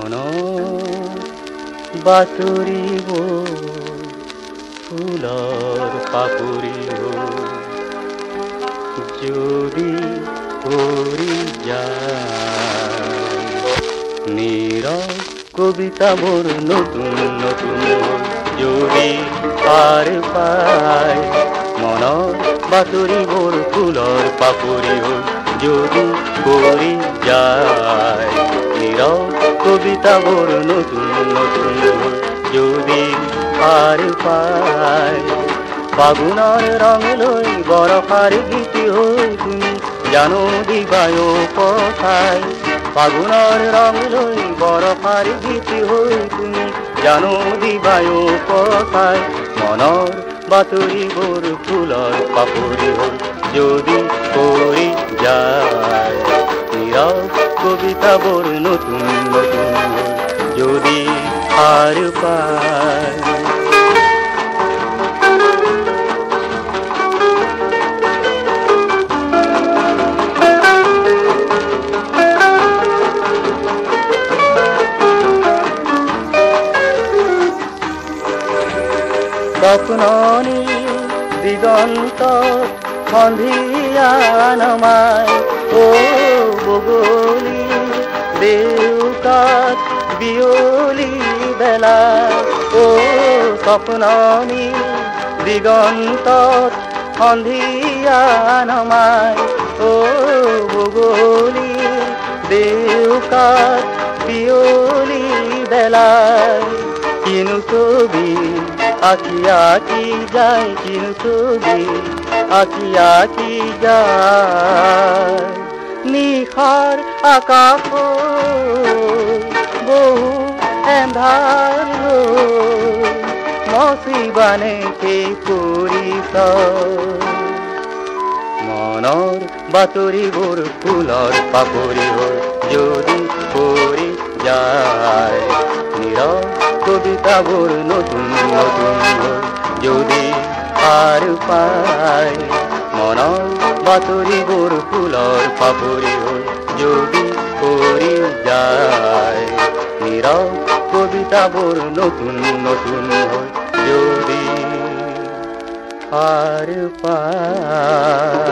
মন বাতৰিব ফুলৰ পাপৰিব যদি কৰি যায় নীৰৱ কবিতাবোৰ নতুন নতুন যদি পাৰ পায় মনৰ বাতৰিবোৰ ফুলৰ পাপৰি হ'ল যদি কৰি যায় নীৰৱ কবিতাবোৰ নতুন নতুন যদি পাৰ পায় ফাগুনৰ ৰং লৈ বৰষাৰ গীত হৈ তুমি জানো দিবায়ো পঠাই ফাগুনৰ ৰং লৈ বৰষাৰ গীত হৈ তুমি জানো দিবায়ো পঠাই মনৰ বাতৰিবোৰ ফুলৰ পাপৰি হ'ল যদি কৰি যায় নীৰৱ কবিতাবোৰ নতুন নতুন যদি পাৰ পায় স্বপ্ননি দিগন্ত সন্ধিয়া নমাই ও বগলী দেউকাত বিয়লি বেলা ও স্বপ্ননি দিগন্তত সন্ধিয়া নমাই ও বগলী দেউকাত বিয়লি বেলায় কিনু ছবি আঁকি আঁকি যায় কিনু ছবি আঁকি আঁকি যায় নিশাৰ আকাশ বহু এন্ধাৰ মচিবানে সেই পৰিচয় মনৰ বাতৰিবোৰ ফুলৰ পাপৰি হ'ল যদি কৰি যায় নীৰৱ কবিতাবোৰ নতুন নতুন যদি পাৰ পায় মনৰ বাতৰিবোৰ ফুলৰ পাপৰি হ'ল যদি কৰি যায় নীৰৱ কবিতাবোৰ নতুন নতুন যদি পাৰ পায়